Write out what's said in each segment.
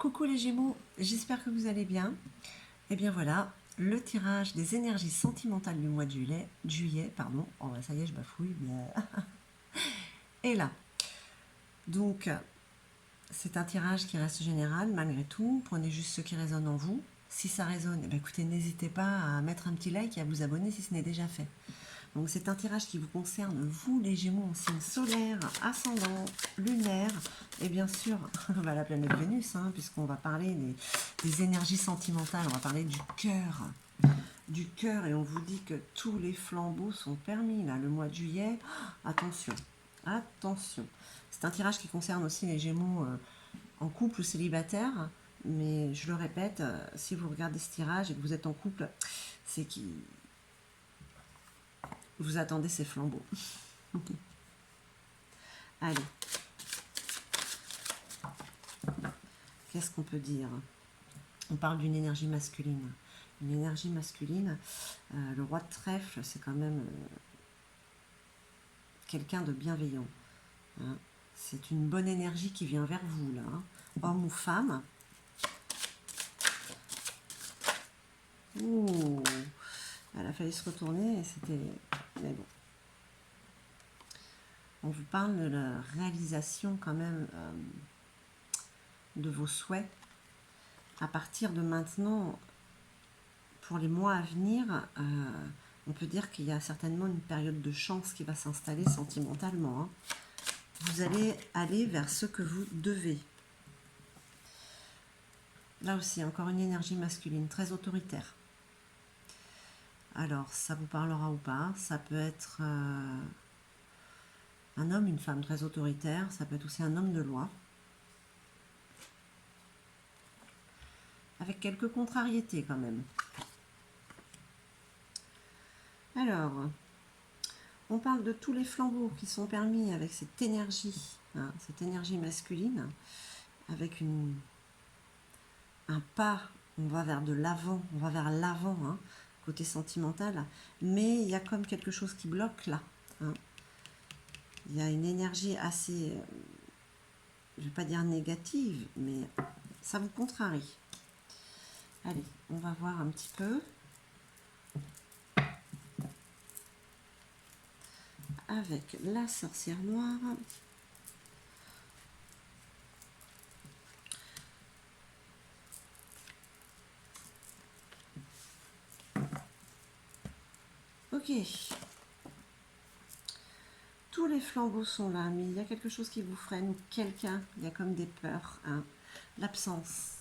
Coucou les Gémeaux, j'espère que vous allez bien. Et bien voilà, le tirage des énergies sentimentales du mois de juillet, pardon. Oh ça y est, je bafouille, est là. Donc, c'est un tirage qui reste général malgré tout. Prenez juste ce qui résonne en vous. Si ça résonne, eh bien, écoutez, n'hésitez pas à mettre un petit like et à vous abonner si ce n'est déjà fait. Donc c'est un tirage qui vous concerne, vous les Gémeaux, en signe solaire, ascendant, lunaire, et bien sûr la planète Vénus, puisqu'on va parler des énergies sentimentales, on va parler du cœur. Du cœur, et on vous dit que tous les flambeaux sont permis, là, le mois de juillet. Attention, attention. C'est un tirage qui concerne aussi les Gémeaux en couple ou célibataire, mais je le répète, si vous regardez ce tirage et que vous êtes en couple, c'est qu'il vous attendez ces flambeaux. Allez. Qu'est-ce qu'on peut dire? On parle d'une énergie masculine. Une énergie masculine, le roi de trèfle, c'est quand même quelqu'un de bienveillant. Hein. C'est une bonne énergie qui vient vers vous, là. Hein. Homme ou femme. Ouh, elle a failli se retourner et c'était... Mais bon. On vous parle de la réalisation quand même de vos souhaits. À partir de maintenant, pour les mois à venir, on peut dire qu'il y a certainement une période de chance qui va s'installer sentimentalement. Hein. Vous allez aller vers ce que vous devez. Là aussi, encore une énergie masculine, très autoritaire. Alors, ça vous parlera ou pas. Ça peut être un homme, une femme très autoritaire. Ça peut être aussi un homme de loi. Avec quelques contrariétés quand même. Alors, on parle de tous les flambeaux qui sont permis avec cette énergie masculine, avec un pas, on va vers de l'avant, on va vers l'avant, hein, côté sentimental, mais il y a comme quelque chose qui bloque là. Hein. Il y a une énergie assez, je ne vais pas dire négative, mais ça vous contrarie. Allez, on va voir un petit peu. Avec la sorcière noire. Ok. Tous les flambeaux sont là, mais il y a quelque chose qui vous freine, ou quelqu'un, il y a comme des peurs. Hein. L'absence.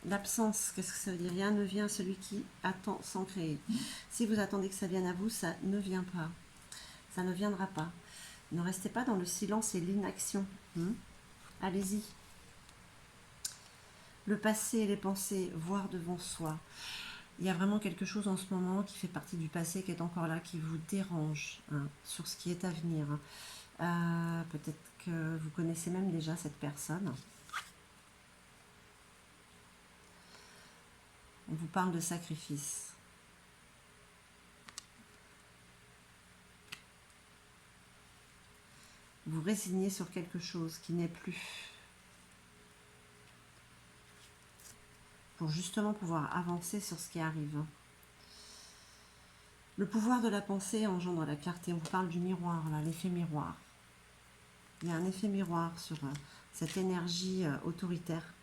L'absence, qu'est-ce que ça veut dire? Rien ne vient à celui qui attend sans créer. Si vous attendez que ça vienne à vous, ça ne vient pas. Ça ne viendra pas. Ne restez pas dans le silence et l'inaction. Allez-y. Le passé et les pensées, voir devant soi. Il y a vraiment quelque chose en ce moment qui fait partie du passé, qui est encore là, qui vous dérange sur ce qui est à venir. Peut-être que vous connaissez même déjà cette personne. On vous parle de sacrifice. Vous résignez sur quelque chose qui n'est plus. Pour justement pouvoir avancer sur ce qui arrive. Le pouvoir de la pensée engendre la clarté. On vous parle du miroir, là, l'effet miroir. Il y a un effet miroir sur cette énergie autoritaire.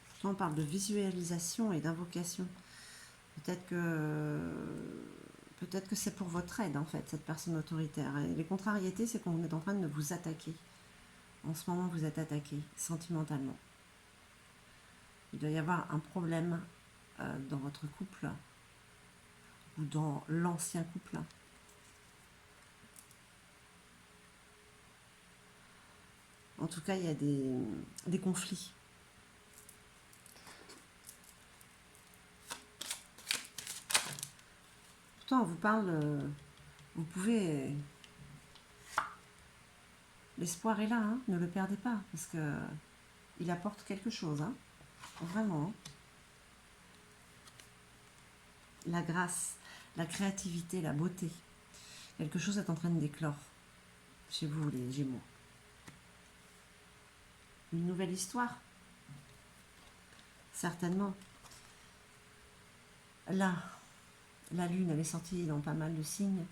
Pourtant, on parle de visualisation et d'invocation. Peut-être que c'est pour votre aide, en fait, cette personne autoritaire. Et les contrariétés, c'est qu'on est en train de vous attaquer. En ce moment, vous êtes attaqué sentimentalement. Il doit y avoir un problème dans votre couple ou dans l'ancien couple. En tout cas, il y a des conflits. Pourtant, on vous parle, vous pouvez... L'espoir est là, hein, ne le perdez pas, parce que il apporte quelque chose, hein, vraiment. La grâce, la créativité, la beauté. Quelque chose est en train de d'éclore. chez vous, les Gémeaux. Une nouvelle histoire, certainement. Là, la lune, elle est sortie dans pas mal de signes.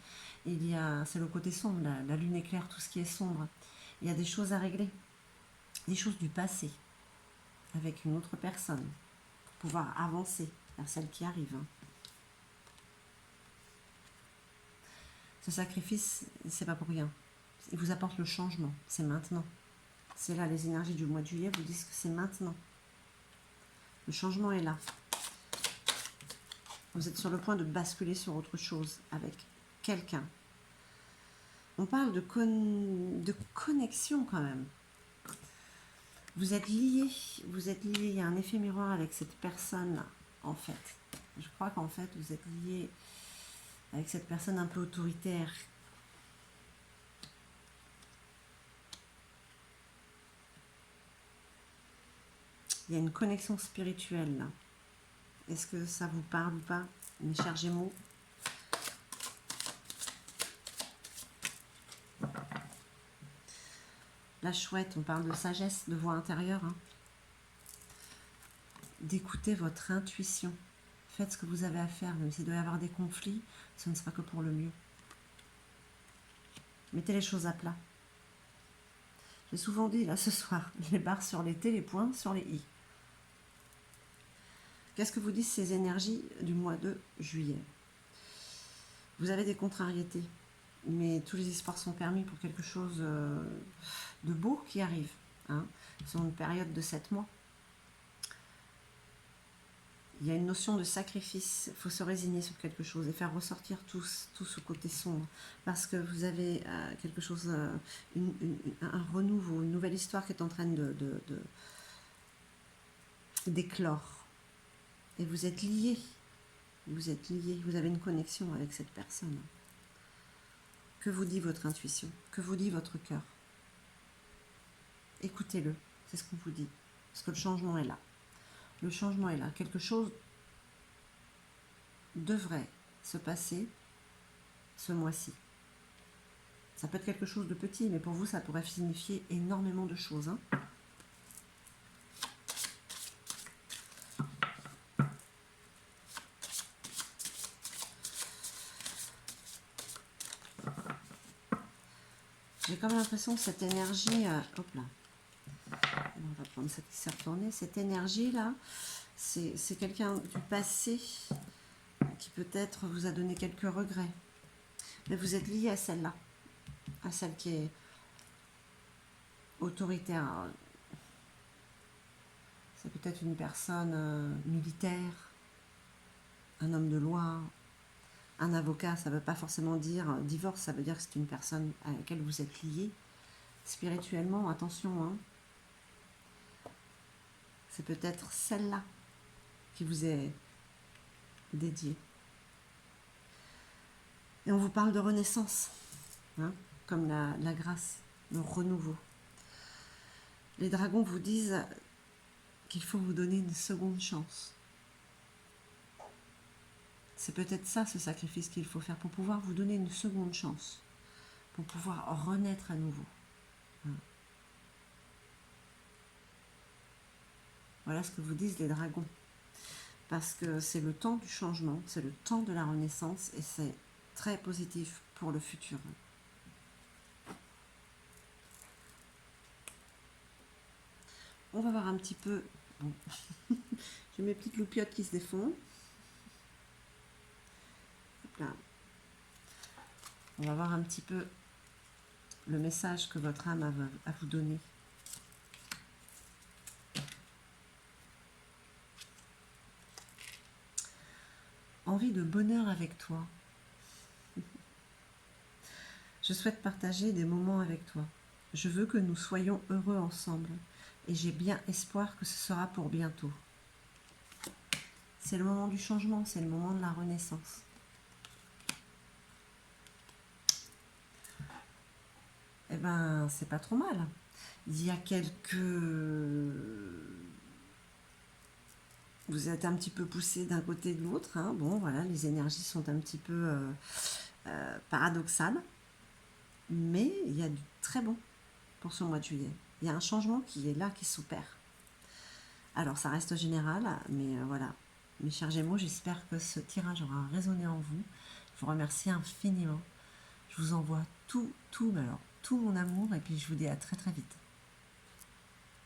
C'est le côté sombre, la lune éclaire tout ce qui est sombre. Il y a des choses à régler, des choses du passé, avec une autre personne, pour pouvoir avancer vers celle qui arrive. Ce sacrifice, c'est pas pour rien. Il vous apporte le changement, c'est maintenant. C'est là, les énergies du mois de juillet vous disent que c'est maintenant. Le changement est là. Vous êtes sur le point de basculer sur autre chose avec quelqu'un. On parle de connexion quand même. Vous êtes liés, il y a un effet miroir avec cette personne-là, en fait. Je crois qu'en fait, vous êtes liés avec cette personne un peu autoritaire. Il y a une connexion spirituelle là. Est-ce que ça vous parle ou pas, mes chers Gémeaux? La chouette, on parle de sagesse, de voix intérieure. Hein. D'écouter votre intuition. Faites ce que vous avez à faire, même s'il doit y avoir des conflits, ce ne sera que pour le mieux. Mettez les choses à plat. J'ai souvent dit, là, ce soir, les barres sur les T, les points sur les I. Qu'est-ce que vous disent ces énergies du mois de juillet? Vous avez des contrariétés, mais tous les espoirs sont permis pour quelque chose de beau qui arrive. Hein. C'est une période de 7 mois. Il y a une notion de sacrifice. Il faut se résigner sur quelque chose et faire ressortir tout ce côté sombre. Parce que vous avez quelque chose, un renouveau, une nouvelle histoire qui est en train d'éclore. Et vous êtes liés. Vous êtes liés. Vous avez une connexion avec cette personne. Que vous dit votre intuition? Que vous dit votre cœur? Écoutez-le. C'est ce qu'on vous dit. Parce que le changement est là. Le changement est là. Quelque chose devrait se passer ce mois-ci. Ça peut être quelque chose de petit, mais pour vous, ça pourrait signifier énormément de choses. Hein. J'ai comme l'impression que cette énergie... hop là. On va prendre cette qui s'est retournée. Cette énergie-là, c'est quelqu'un du passé qui peut-être vous a donné quelques regrets. Mais vous êtes lié à celle-là, à celle qui est autoritaire. C'est peut-être une personne militaire, un homme de loi, un avocat. Ça ne veut pas forcément dire divorce, ça veut dire que c'est une personne à laquelle vous êtes lié spirituellement. Attention, hein. C'est peut-être celle-là qui vous est dédiée. Et on vous parle de renaissance, hein, comme la grâce, le renouveau. Les dragons vous disent qu'il faut vous donner une seconde chance. C'est peut-être ça, ce sacrifice qu'il faut faire pour pouvoir vous donner une seconde chance, pour pouvoir renaître à nouveau. Voilà ce que vous disent les dragons. Parce que c'est le temps du changement, c'est le temps de la renaissance et c'est très positif pour le futur. On va voir un petit peu... Bon. J'ai mes petites loupiottes qui se défont. Hop là. On va voir un petit peu le message que votre âme a à vous donner. Envie de bonheur avec toi. Je souhaite partager des moments avec toi. Je veux que nous soyons heureux ensemble. Et j'ai bien espoir que ce sera pour bientôt. C'est le moment du changement, c'est le moment de la renaissance. Eh ben, c'est pas trop mal. Il y a quelques... Vous êtes un petit peu poussé d'un côté et de l'autre. Hein. Bon, voilà, les énergies sont un petit peu paradoxales. mais il y a du très bon pour ce mois de juillet. Il y a un changement qui est là, qui s'opère. Alors, ça reste général, mais voilà. Mes chers Gémeaux, j'espère que ce tirage aura résonné en vous. Je vous remercie infiniment. Je vous envoie tout mon amour et puis je vous dis à très très vite.